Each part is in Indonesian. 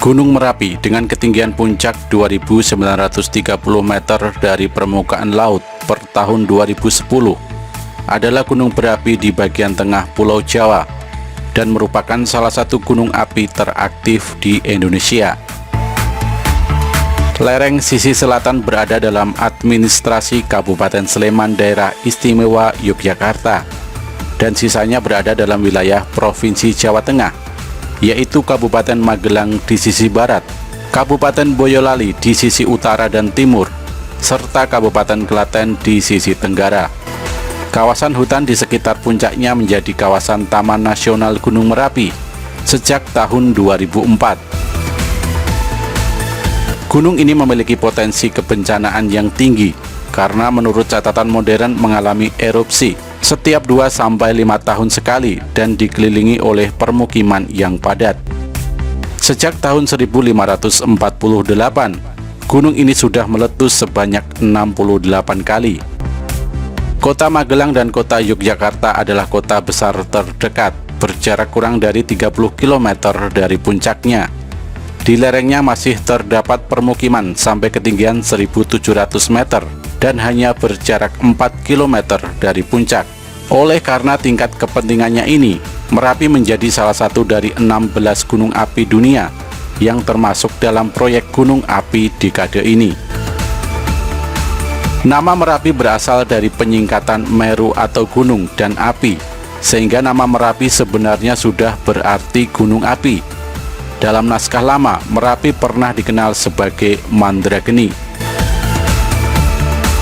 Gunung Merapi dengan ketinggian puncak 2.930 meter dari permukaan laut per tahun 2010 adalah gunung berapi di bagian tengah Pulau Jawa dan merupakan salah satu gunung api teraktif di Indonesia. Lereng sisi selatan berada dalam administrasi Kabupaten Sleman Daerah Istimewa Yogyakarta dan sisanya berada dalam wilayah Provinsi Jawa Tengah, yaitu Kabupaten Magelang di sisi barat, Kabupaten Boyolali di sisi utara dan timur, serta Kabupaten Klaten di sisi tenggara. Kawasan hutan di sekitar puncaknya menjadi kawasan Taman Nasional Gunung Merapi sejak tahun 2004. Gunung ini memiliki potensi kebencanaan yang tinggi karena menurut catatan modern mengalami erupsi setiap 2-5 tahun sekali dan dikelilingi oleh permukiman yang padat. Sejak tahun 1548, gunung ini sudah meletus sebanyak 68 kali. Kota Magelang dan kota Yogyakarta adalah kota besar terdekat, berjarak kurang dari 30 km dari puncaknya. Di lerengnya masih terdapat permukiman sampai ketinggian 1.700 meter dan hanya berjarak 4 km dari puncak. Oleh karena tingkat kepentingannya ini, Merapi menjadi salah satu dari 16 gunung api dunia yang termasuk dalam proyek gunung api dekade ini. Nama Merapi berasal dari penyingkatan Meru atau gunung dan api, sehingga nama Merapi sebenarnya sudah berarti gunung api. Dalam naskah lama, Merapi pernah dikenal sebagai Mandrageni.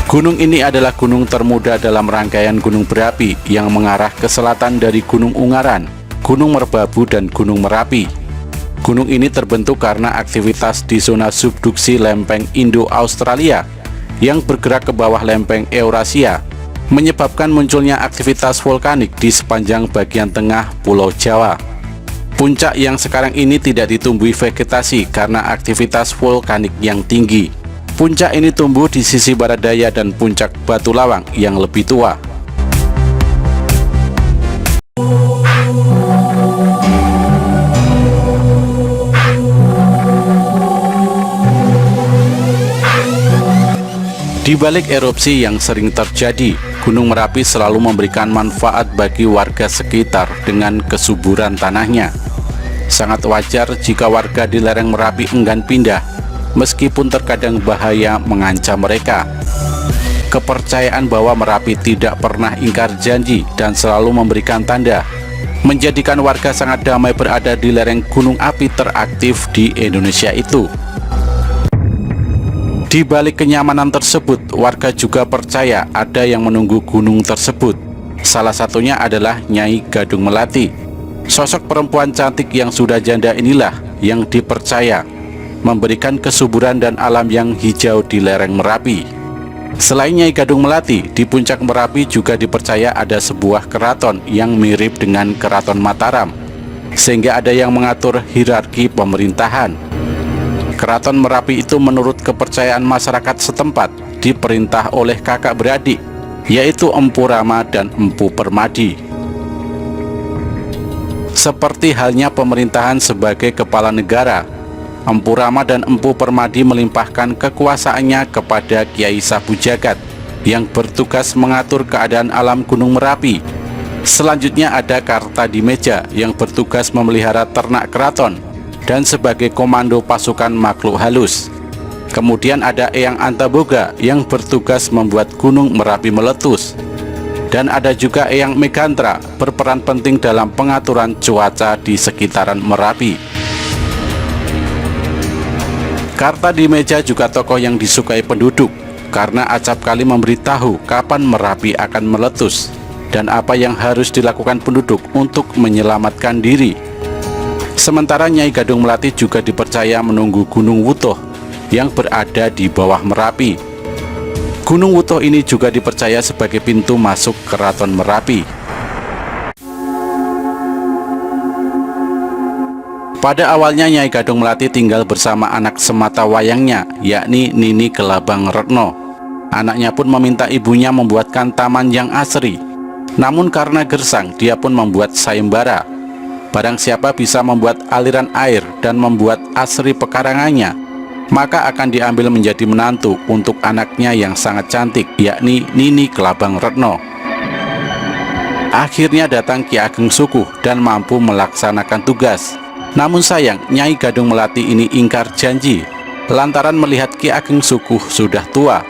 Gunung ini adalah gunung termuda dalam rangkaian gunung berapi yang mengarah ke selatan dari Gunung Ungaran, Gunung Merbabu, dan Gunung Merapi. Gunung ini terbentuk karena aktivitas di zona subduksi lempeng Indo-Australia yang bergerak ke bawah lempeng Eurasia, menyebabkan munculnya aktivitas vulkanik di sepanjang bagian tengah Pulau Jawa. Puncak yang sekarang ini tidak ditumbuhi vegetasi karena aktivitas vulkanik yang tinggi. Puncak ini tumbuh di sisi barat daya dan puncak Batu Lawang yang lebih tua. Di balik erupsi yang sering terjadi, Gunung Merapi selalu memberikan manfaat bagi warga sekitar dengan kesuburan tanahnya. Sangat wajar jika warga di lereng Merapi enggan pindah, meskipun terkadang bahaya mengancam mereka. Kepercayaan bahwa Merapi tidak pernah ingkar janji dan selalu memberikan tanda, menjadikan warga sangat damai berada di lereng gunung api teraktif di Indonesia itu. Di balik kenyamanan tersebut, warga juga percaya ada yang menunggu gunung tersebut. Salah satunya adalah Nyai Gadung Melati. Sosok perempuan cantik yang sudah janda inilah yang dipercaya memberikan kesuburan dan alam yang hijau di lereng Merapi. Selain Nyai Gadung Melati, di puncak Merapi juga dipercaya ada sebuah keraton yang mirip dengan Keraton Mataram, sehingga ada yang mengatur hierarki pemerintahan. Keraton Merapi itu menurut kepercayaan masyarakat setempat diperintah oleh kakak beradik, yaitu Empu Rama dan Empu Permadi. Seperti halnya pemerintahan sebagai kepala negara, Empu Rama dan Empu Permadi melimpahkan kekuasaannya kepada Kiai Sabu Jagat yang bertugas mengatur keadaan alam Gunung Merapi. Selanjutnya ada Kartadimeja yang bertugas memelihara ternak keraton dan sebagai komando pasukan makhluk halus. Kemudian ada Eyang Antaboga yang bertugas membuat Gunung Merapi meletus. Dan ada juga Eyang Megantra berperan penting dalam pengaturan cuaca di sekitaran Merapi. Kartadimeja juga tokoh yang disukai penduduk karena acap kali memberitahu kapan Merapi akan meletus dan apa yang harus dilakukan penduduk untuk menyelamatkan diri. Sementara Nyai Gadung Melati juga dipercaya menunggu Gunung Wutuh yang berada di bawah Merapi. Gunung Wutuh ini juga dipercaya sebagai pintu masuk Keraton Merapi. Pada awalnya Nyai Gadung Melati tinggal bersama anak semata wayangnya, yakni Nini Kelabang Retno. Anaknya pun meminta ibunya membuatkan taman yang asri. Namun karena gersang, dia pun membuat sayembara. Barang siapa bisa membuat aliran air dan membuat asri pekarangannya, maka akan diambil menjadi menantu untuk anaknya yang sangat cantik, yakni Nini Kelabang Retno. Akhirnya datang Ki Ageng Sukuh dan mampu melaksanakan tugas. Namun sayang, Nyai Gadung Melati ini ingkar janji, lantaran melihat Ki Ageng Sukuh sudah tua.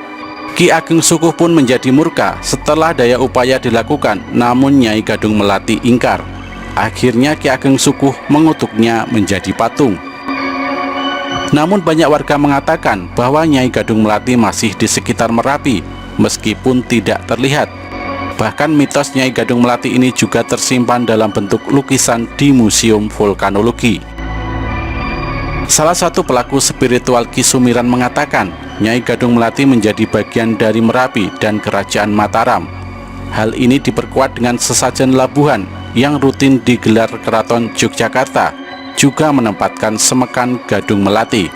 Ki Ageng Sukuh pun menjadi murka setelah daya upaya dilakukan, namun Nyai Gadung Melati ingkar. Akhirnya Ki Ageng Sukuh mengutuknya menjadi patung. Namun banyak warga mengatakan bahwa Nyai Gadung Melati masih di sekitar Merapi, meskipun tidak terlihat. Bahkan mitos Nyai Gadung Melati ini juga tersimpan dalam bentuk lukisan di Museum Vulkanologi. Salah satu pelaku spiritual Ki Sumiran mengatakan, Nyai Gadung Melati menjadi bagian dari Merapi dan Kerajaan Mataram. Hal ini diperkuat dengan sesajen labuhan yang rutin digelar Keraton Yogyakarta, juga menempatkan semekan Gadung Melati.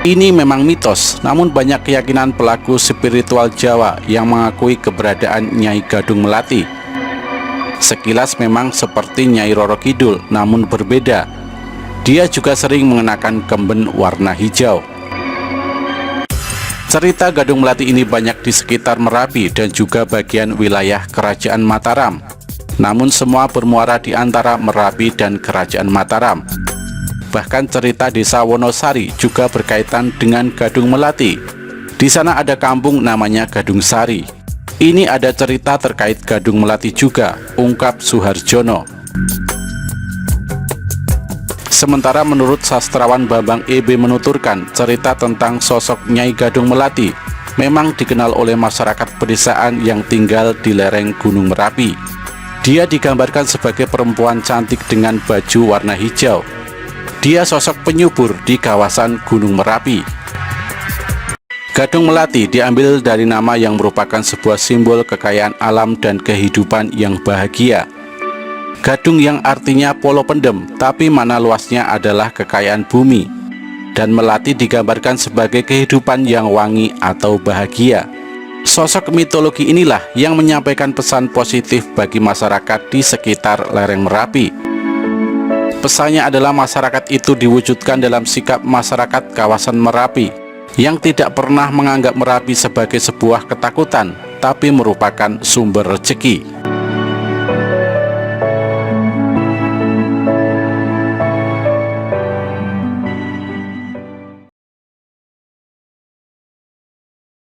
Ini memang mitos, namun banyak keyakinan pelaku spiritual Jawa yang mengakui keberadaan Nyai Gadung Melati. Sekilas memang seperti Nyai Roro Kidul, namun berbeda. Dia juga sering mengenakan kemben warna hijau. Cerita Gadung Melati ini banyak di sekitar Merapi dan juga bagian wilayah Kerajaan Mataram. Namun semua bermuara di antara Merapi dan Kerajaan Mataram. Bahkan cerita desa Wonosari juga berkaitan dengan Gadung Melati. Di sana ada kampung namanya Gadung Sari. Ini ada cerita terkait Gadung Melati juga, ungkap Suharjono. Sementara menurut sastrawan Bambang E.B. menuturkan, cerita tentang sosok Nyai Gadung Melati memang dikenal oleh masyarakat pedesaan yang tinggal di lereng Gunung Merapi. Dia digambarkan sebagai perempuan cantik dengan baju warna hijau. Dia sosok penyubur di kawasan Gunung Merapi. Gadung Melati diambil dari nama yang merupakan sebuah simbol kekayaan alam dan kehidupan yang bahagia. Gadung yang artinya polo pendem, tapi mana luasnya adalah kekayaan bumi. Dan Melati digambarkan sebagai kehidupan yang wangi atau bahagia. Sosok mitologi inilah yang menyampaikan pesan positif bagi masyarakat di sekitar lereng Merapi. Pesannya adalah masyarakat itu diwujudkan dalam sikap masyarakat kawasan Merapi yang tidak pernah menganggap Merapi sebagai sebuah ketakutan, tapi merupakan sumber rezeki.